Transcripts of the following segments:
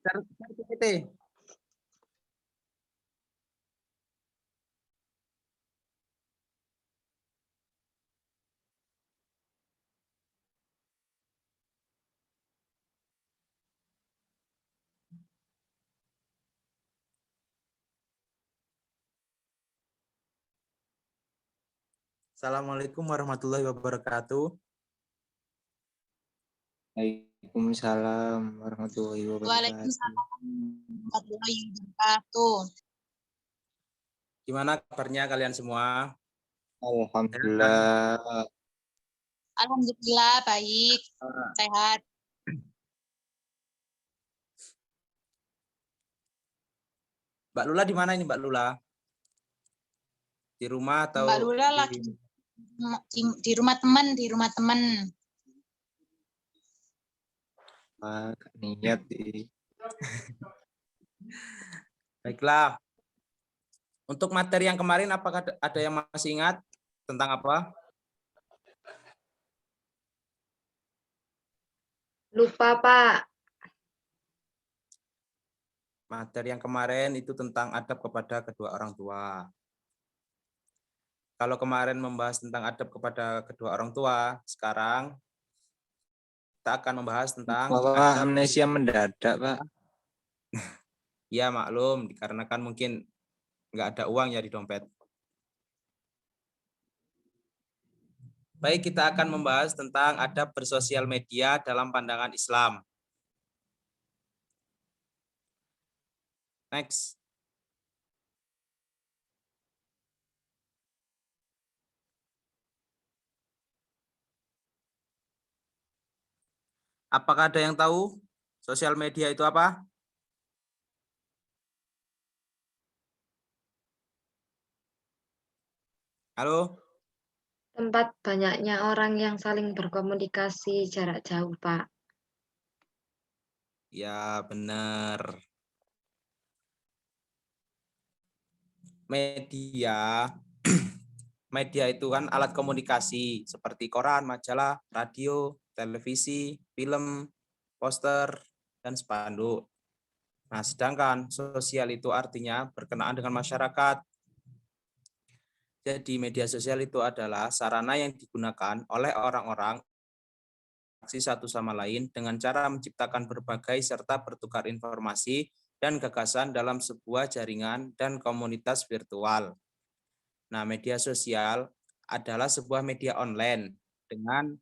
Share PPT. Assalamualaikum warahmatullahi wabarakatuh. Waalaikumsalam warahmatullahi wabarakatuh. Waalaikumsalam warahmatullahi wabarakatuh. Gimana kabarnya kalian semua? Alhamdulillah. Alhamdulillah baik, sehat. Mbak Lula di mana ini Mbak Lula? Di rumah atau Mbak Lula lagi di rumah teman, Niat di. Baiklah. Untuk materi yang kemarin apakah ada yang masih ingat tentang apa? Lupa, Pak. Materi yang kemarin itu tentang adab kepada kedua orang tua. Kalau kemarin membahas tentang adab kepada kedua orang tua, sekarang kita akan membahas tentang Bapak amnesia mendadak, Pak. Ya maklum, dikarenakan mungkin nggak ada uang ya di dompet. Baik, kita akan membahas tentang adab bersosial media dalam pandangan Islam. Next. Apakah ada yang tahu sosial media itu apa? Halo? Tempat banyaknya orang yang saling berkomunikasi jarak jauh, Pak. Ya, benar. Media media itu kan alat komunikasi seperti koran, majalah, radio, televisi, film, poster, dan spanduk. Nah, sedangkan sosial itu artinya berkenaan dengan masyarakat. Jadi media sosial itu adalah sarana yang digunakan oleh orang-orang satu sama lain dengan cara menciptakan berbagai serta bertukar informasi dan gagasan dalam sebuah jaringan dan komunitas virtual. Nah, media sosial adalah sebuah media online dengan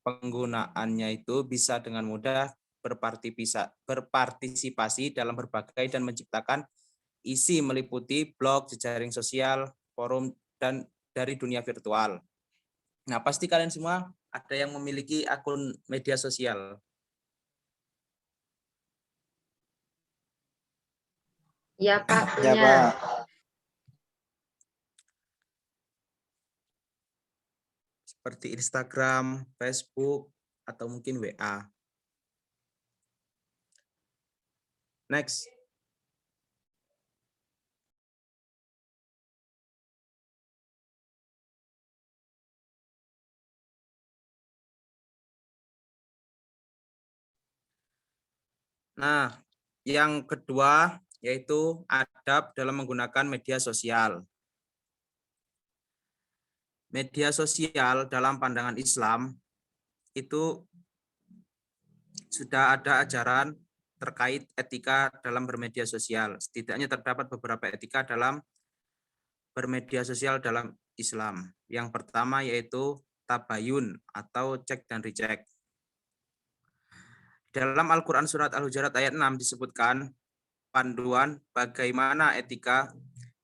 penggunaannya itu bisa dengan mudah berpartisipasi dalam berbagai dan menciptakan isi meliputi blog, jejaring sosial, forum, dan dari dunia virtual. Nah, pasti kalian semua ada yang memiliki akun media sosial. Ya, Pak. Ya, Punya. Pak. Seperti Instagram, Facebook, atau mungkin WA. Next. Nah, yang kedua yaitu adab dalam menggunakan media sosial. Media sosial dalam pandangan Islam itu sudah ada ajaran terkait etika dalam bermedia sosial. Setidaknya terdapat beberapa etika dalam bermedia sosial dalam Islam. Yang pertama yaitu tabayun atau cek dan recheck. Dalam Al-Quran Surat Al-Hujurat ayat 6 disebutkan panduan bagaimana etika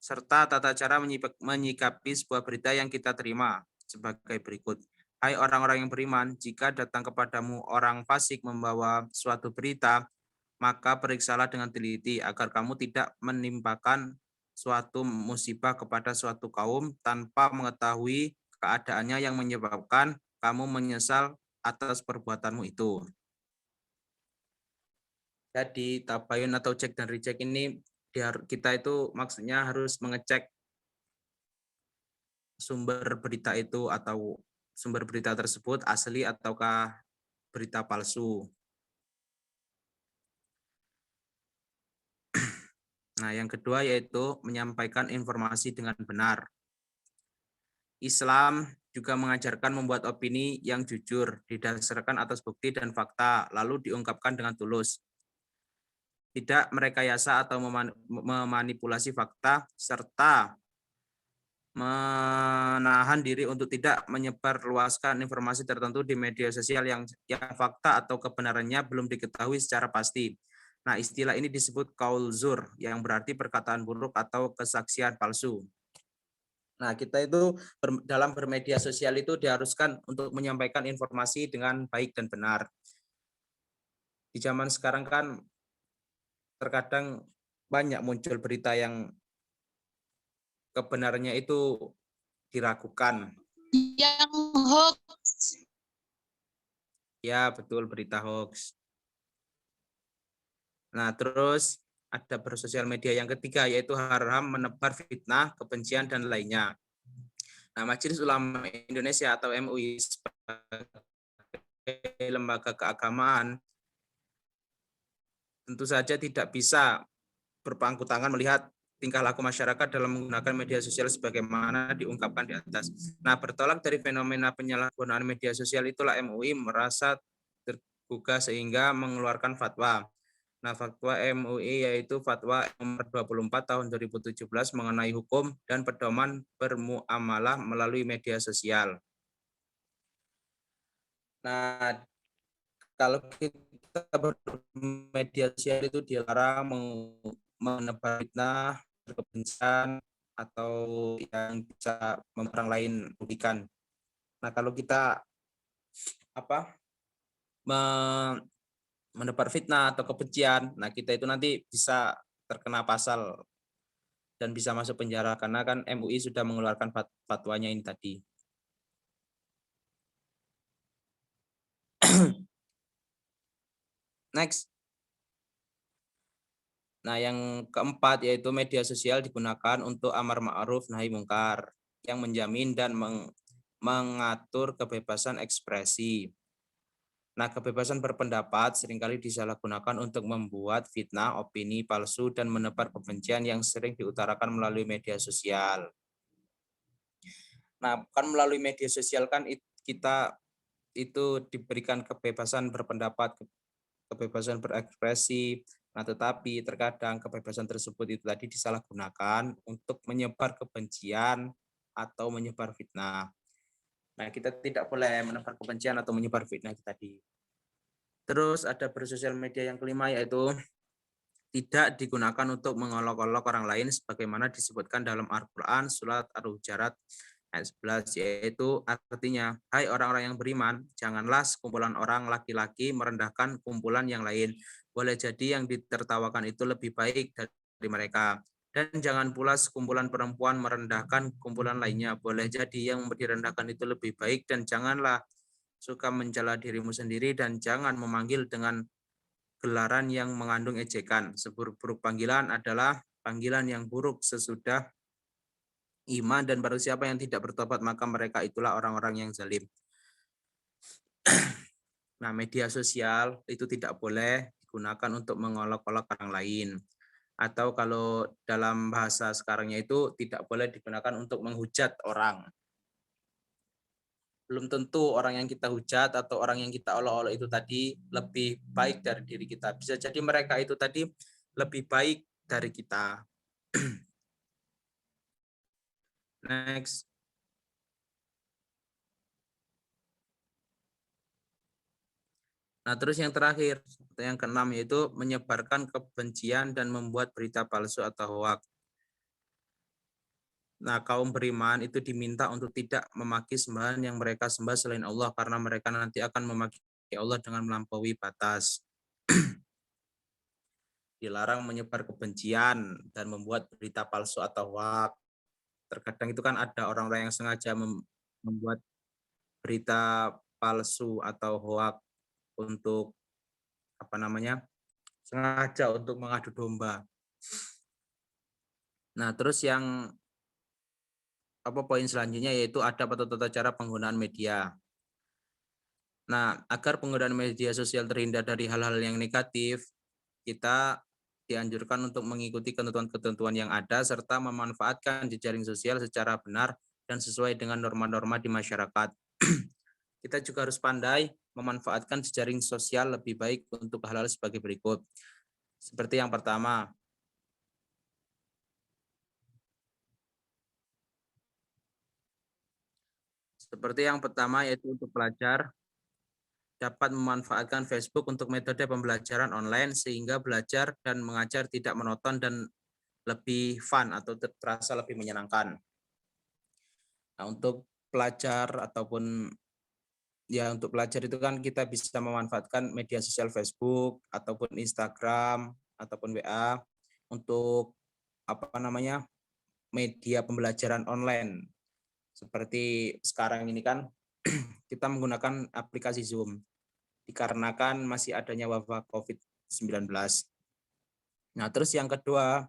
serta tata cara menyikapi sebuah berita yang kita terima sebagai berikut. Hai orang-orang yang beriman, jika datang kepadamu orang fasik membawa suatu berita, maka periksalah dengan teliti agar kamu tidak menimpakan suatu musibah kepada suatu kaum tanpa mengetahui keadaannya yang menyebabkan kamu menyesal atas perbuatanmu itu. Jadi tabayun atau cek dan recheck ini kita itu maksudnya harus mengecek sumber berita itu atau sumber berita tersebut asli ataukah berita palsu. Nah, yang kedua yaitu menyampaikan informasi dengan benar. Islam juga mengajarkan membuat opini yang jujur, didasarkan atas bukti dan fakta, lalu diungkapkan dengan tulus. Tidak merekayasa atau memanipulasi fakta, serta menahan diri untuk tidak menyebarluaskan informasi tertentu di media sosial yang fakta atau kebenarannya belum diketahui secara pasti. Nah, istilah ini disebut qaul zur, yang berarti perkataan buruk atau kesaksian palsu. Nah, kita itu dalam bermedia sosial itu diharuskan untuk menyampaikan informasi dengan baik dan benar. Di zaman sekarang kan terkadang banyak muncul berita yang kebenarannya itu diragukan. Yang hoax. Ya, betul, berita hoax. Nah, terus ada bersosial media yang ketiga, yaitu haram menebar fitnah, kebencian, dan lainnya. Nah, Majelis Ulama Indonesia atau MUI sebagai lembaga keagamaan tentu saja tidak bisa berpangku tangan melihat tingkah laku masyarakat dalam menggunakan media sosial sebagaimana diungkapkan di atas. Nah, bertolak dari fenomena penyalahgunaan media sosial itulah MUI merasa tergugah sehingga mengeluarkan fatwa. Nah, fatwa MUI yaitu fatwa nomor 24 tahun 2017 mengenai hukum dan pedoman bermuamalah melalui media sosial. Nah, kalau kita bermedia sosial itu dilarang menebar fitnah, kebencian, atau yang bisa orang lain rugikan. Nah, kalau kita menebar fitnah atau kebencian, nah kita itu nanti bisa terkena pasal dan bisa masuk penjara karena kan MUI sudah mengeluarkan fatwanya ini tadi. Next. Nah, yang keempat yaitu media sosial digunakan untuk amar ma'ruf nahi mungkar yang menjamin dan mengatur kebebasan ekspresi. Nah, kebebasan berpendapat seringkali disalahgunakan untuk membuat fitnah, opini palsu, dan menebar kebencian yang sering diutarakan melalui media sosial. Nah, kan melalui media sosial kan kita itu diberikan kebebasan berpendapat, kebebasan berekspresi. Nah, tetapi terkadang kebebasan tersebut itu tadi disalahgunakan untuk menyebar kebencian atau menyebar fitnah. Nah, kita tidak boleh menebar kebencian atau menyebar fitnah itu tadi. Terus ada bersosial media yang kelima yaitu tidak digunakan untuk mengolok-olok orang lain sebagaimana disebutkan dalam Al-Qur'an surat Al-Hujurat ayat 11, yaitu artinya, hai orang-orang yang beriman, janganlah sekumpulan orang laki-laki merendahkan kumpulan yang lain. Boleh jadi yang ditertawakan itu lebih baik dari mereka. Dan jangan pula sekumpulan perempuan merendahkan kumpulan lainnya. Boleh jadi yang direndahkan itu lebih baik, dan janganlah suka mencela dirimu sendiri, dan jangan memanggil dengan gelaran yang mengandung ejekan. Seburuk-buruk panggilan adalah panggilan yang buruk sesudah iman, dan barang siapa yang tidak bertobat maka mereka itulah orang-orang yang zalim. Nah, media sosial itu tidak boleh digunakan untuk mengolok-olok orang lain. Atau kalau dalam bahasa sekarangnya itu tidak boleh digunakan untuk menghujat orang. Belum tentu orang yang kita hujat atau orang yang kita olok-olok itu tadi lebih baik dari diri kita. Bisa jadi mereka itu tadi lebih baik dari kita. Next. Nah, terus yang terakhir, yang keenam yaitu menyebarkan kebencian dan membuat berita palsu atau hoax. Nah, kaum beriman itu diminta untuk tidak memaki sembahan yang mereka sembah selain Allah karena mereka nanti akan memaki Allah dengan melampaui batas. Dilarang menyebar kebencian dan membuat berita palsu atau hoax. Terkadang itu kan ada orang-orang yang sengaja membuat berita palsu atau hoax untuk sengaja untuk mengadu domba. Nah, terus yang poin selanjutnya yaitu adab atau tata cara penggunaan media. Nah, agar penggunaan media sosial terhindar dari hal-hal yang negatif, kita dianjurkan untuk mengikuti ketentuan-ketentuan yang ada serta memanfaatkan jejaring sosial secara benar dan sesuai dengan norma-norma di masyarakat. Kita juga harus pandai memanfaatkan jejaring sosial lebih baik untuk hal-hal sebagai berikut. Seperti yang pertama, yaitu untuk pelajar dapat memanfaatkan Facebook untuk metode pembelajaran online sehingga belajar dan mengajar tidak monoton dan lebih fun atau terasa lebih menyenangkan. Nah, untuk pelajar untuk pelajar itu kan kita bisa memanfaatkan media sosial Facebook ataupun Instagram ataupun WA untuk media pembelajaran online. Seperti sekarang ini kan kita menggunakan aplikasi Zoom dikarenakan masih adanya wabah COVID-19. Nah, terus yang kedua,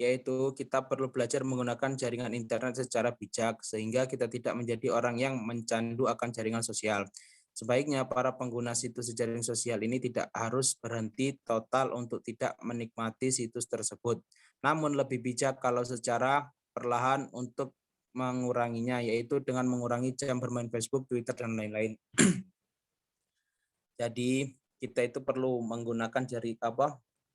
yaitu kita perlu belajar menggunakan jaringan internet secara bijak, sehingga kita tidak menjadi orang yang mencandu akan jaringan sosial. Sebaiknya para pengguna situs jaringan sosial ini tidak harus berhenti total untuk tidak menikmati situs tersebut. Namun lebih bijak kalau secara perlahan untuk menguranginya, yaitu dengan mengurangi jam bermain Facebook, Twitter, dan lain-lain. Jadi kita itu perlu menggunakan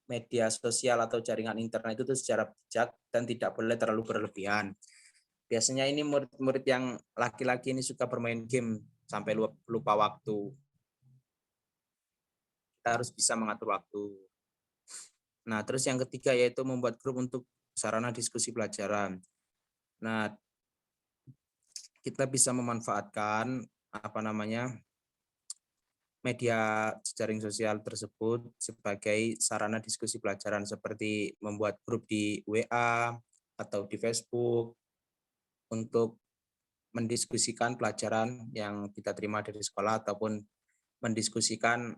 media sosial atau jaringan internet itu secara bijak dan tidak boleh terlalu berlebihan. Biasanya ini murid-murid yang laki-laki ini suka bermain game sampai lupa waktu. Kita harus bisa mengatur waktu. Nah, terus yang ketiga yaitu membuat grup untuk sarana diskusi pelajaran. Nah, kita bisa memanfaatkan media jejaring sosial tersebut sebagai sarana diskusi pelajaran seperti membuat grup di WA atau di Facebook untuk mendiskusikan pelajaran yang kita terima dari sekolah ataupun mendiskusikan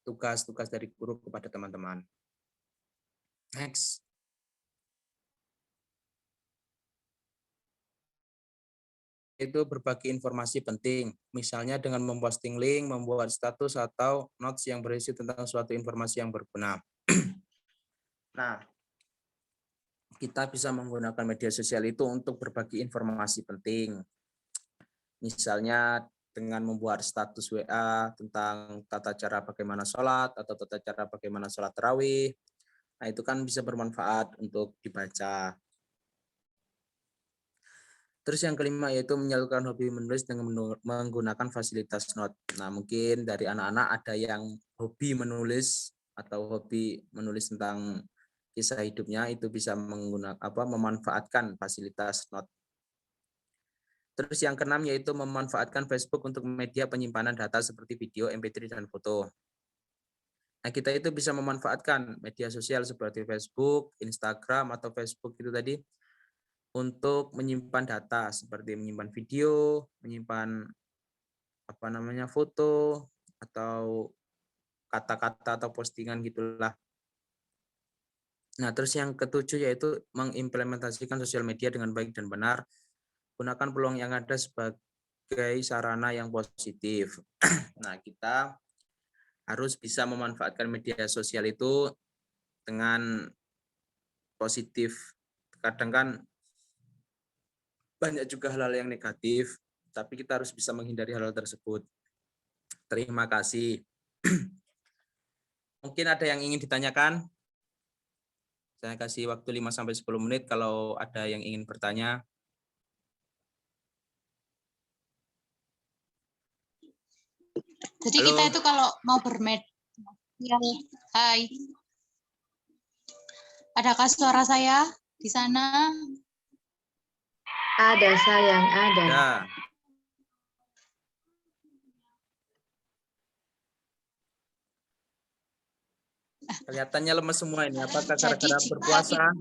tugas-tugas dari guru kepada teman-teman. Next. Itu berbagi informasi penting, misalnya dengan memposting link, membuat status atau notes yang berisi tentang suatu informasi yang berguna. Nah, kita bisa menggunakan media sosial itu untuk berbagi informasi penting. Misalnya dengan membuat status WA tentang tata cara bagaimana sholat atau tata cara bagaimana sholat tarawih. Nah, itu kan bisa bermanfaat untuk dibaca. Terus yang kelima yaitu menyalurkan hobi menulis dengan menggunakan fasilitas note. Nah, mungkin dari anak-anak ada yang hobi menulis atau hobi menulis tentang kisah hidupnya, itu bisa memanfaatkan fasilitas note. Terus yang keenam yaitu memanfaatkan Facebook untuk media penyimpanan data seperti video, MP3 dan foto. Nah, kita itu bisa memanfaatkan media sosial seperti Facebook, Instagram atau Facebook itu tadi untuk menyimpan data seperti menyimpan video, menyimpan foto atau kata-kata atau postingan gitulah. Nah, terus yang ketujuh yaitu mengimplementasikan sosial media dengan baik dan benar. Gunakan peluang yang ada sebagai sarana yang positif. Nah, kita harus bisa memanfaatkan media sosial itu dengan positif. Kadang kan banyak juga hal-hal yang negatif, tapi kita harus bisa menghindari hal-hal tersebut. Terima kasih. Mungkin ada yang ingin ditanyakan? Saya kasih waktu 5-10 menit kalau ada yang ingin bertanya. Jadi Halo. kita itu kalau mau bermedia, hai. Adakah suara saya di sana? Ada sayang, ada. Ya. Kelihatannya lemes semua ini. Apakah gara-gara berpuasa?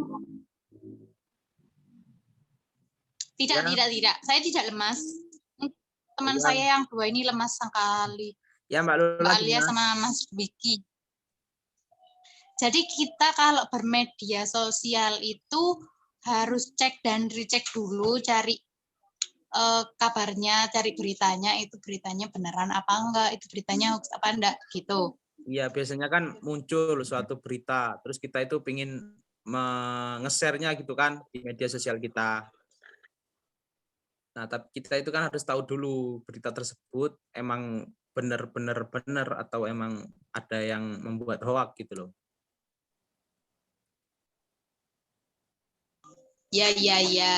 Tidak. Saya tidak lemas. Teman saya yang dua ini lemas sekali. Ya, Mbak Lula. Mbak Alia sama Mas Wiki. Jadi kita kalau bermedia sosial itu harus cek dan recheck dulu, cari kabarnya, cari beritanya, itu beritanya beneran apa enggak, itu beritanya hoax apa enggak gitu. Iya, biasanya kan muncul suatu berita, terus kita itu pingin nge-share-nya gitu kan di media sosial kita. Nah, tapi kita itu kan harus tahu dulu berita tersebut emang benar-benar benar atau emang ada yang membuat hoax gitu loh. Ya, ya, ya.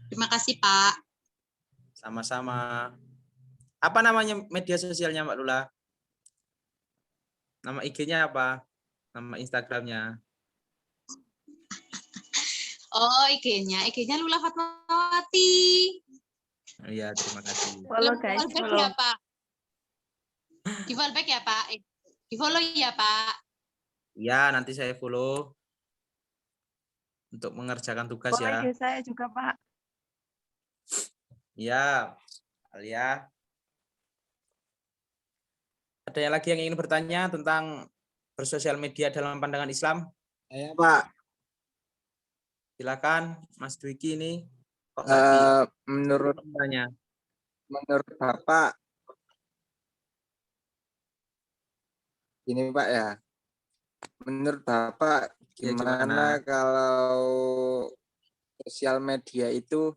Terima kasih, Pak. Sama-sama. Apa namanya media sosialnya Mbak Lula? Nama IG-nya apa? Nama Instagramnya? Oh, IG-nya Lula Fatmawati. Iya, terima kasih. Follow guys, Di-follow back follow. ya, Pak. Di-follow back ya, Pak. Di-follow ya, Pak. Iya, nanti saya follow untuk mengerjakan tugas Follow ya. IG saya juga, Pak. Iya, Alia. Ada yang lagi yang ingin bertanya tentang bersosial media dalam pandangan Islam? Saya Pak, Silakan, Mas Dwiki ini. Kok menurut bertanya? Bapak ini Pak ya, menurut Bapak Ya, gimana kalau sosial media itu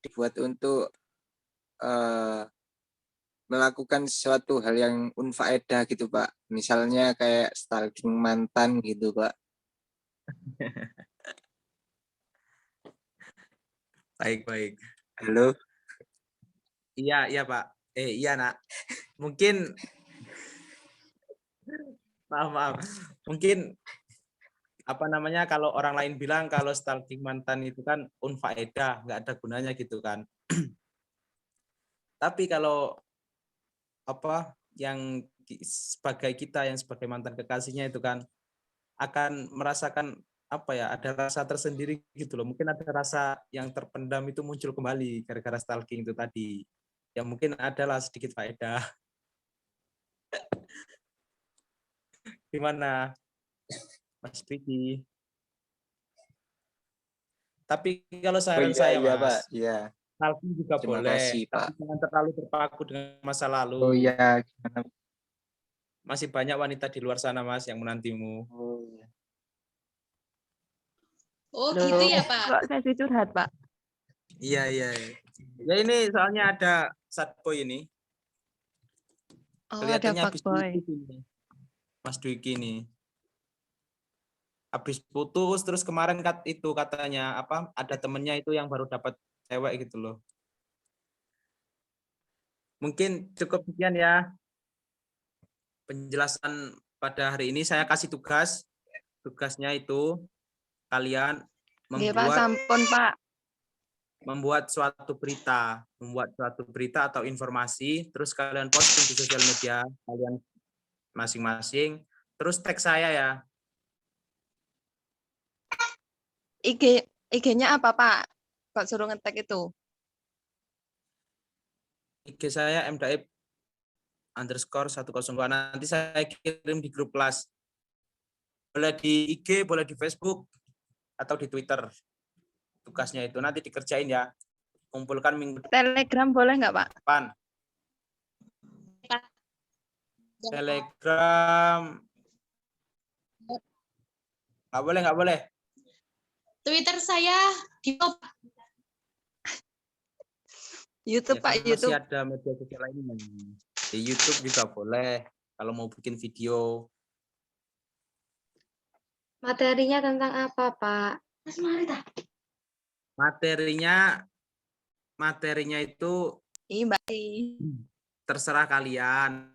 dibuat untuk melakukan sesuatu hal yang unfaedah gitu Pak, misalnya kayak stalking mantan gitu Pak. Baik. Halo. Iya Pak. Iya Nak. Mungkin maaf. Mungkin apa namanya kalau orang lain bilang kalau stalking mantan itu kan unfaedah, nggak ada gunanya gitu kan. Tapi kalau apa yang sebagai kita yang sebagai mantan kekasihnya itu kan akan merasakan apa ya, ada rasa tersendiri gitu loh. Mungkin ada rasa yang terpendam itu muncul kembali gara-gara stalking itu tadi. Ya mungkin adalah sedikit faedah. Gimana Mas Vicky? Tapi kalau saran saya iya Mas, Pak, iya. stalking juga Terima boleh, kasih, tapi Pak. jangan terlalu terpaku dengan masa lalu. Oh iya, gimana? Masih banyak wanita di luar sana Mas yang menantimu. Oh, iya. Oh, Loh, gitu ya, Pak. kok sesi curhat, Pak? Iya. Ya ini soalnya ada Satboy ini. Oh, ada Kelihatannya habis fuckboy. putus ini. Mas Dwiki nih. Habis putus terus kemarin itu katanya apa? Ada temennya itu yang baru dapat cewek gitu loh. Mungkin cukup sekian ya penjelasan pada hari ini. Saya kasih tugas. Tugasnya itu kalian Nggih, Pak, sampun, Pak. membuat suatu berita atau informasi, terus kalian posting di sosial media kalian masing-masing, terus tag saya ya. IG-nya apa, Pak? Kok suruh ngetek itu? IG saya mdaib_102. Nanti saya kirim di grup kelas. Boleh di IG, boleh di Facebook, atau di Twitter. Tugasnya itu nanti dikerjain ya. Kumpulkan minggu Telegram boleh nggak, Pak? depan. Telegram nggak boleh. Twitter saya di YouTube, Ya, Pak, kan YouTube. masih ada media sosial lainnya. Di YouTube juga boleh kalau mau bikin video. Materinya tentang apa, Pak? Mas Marita. Materinya itu Ih, Mbak. terserah kalian.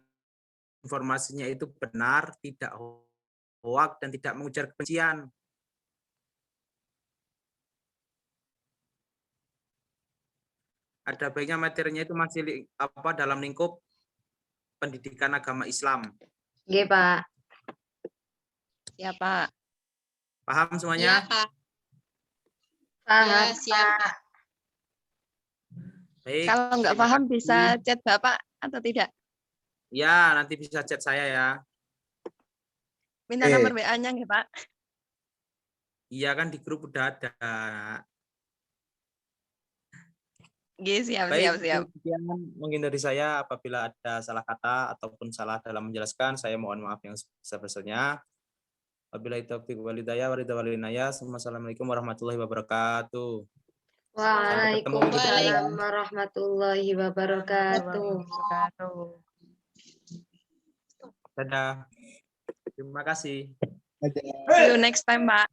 Informasinya itu benar, tidak hoax dan tidak mengujar kebencian. Ada baiknya materinya itu masih dalam lingkup pendidikan agama Islam. Nggih, Pak. Ya, Pak. Paham Ya, semuanya? Pak. Paham, Ya, siap. Pak. Baik. Kalau nggak terima paham kasih. bisa chat Bapak atau tidak? Ya, nanti bisa chat saya ya. Minta nomor WA-nya nggih, Pak? Iya kan di grup udah ada. Oke, siap. Sekian mungkin dari saya. Apabila ada salah kata ataupun salah dalam menjelaskan, saya mohon maaf yang sebesar-besarnya. Wabillahi taufiq wal hidayah wa ridha wal inayah. Assalamualaikum warahmatullahi wabarakatuh. Waalaikumsalam warahmatullahi wabarakatuh. Dadah. Terima kasih. See you next time, Pak.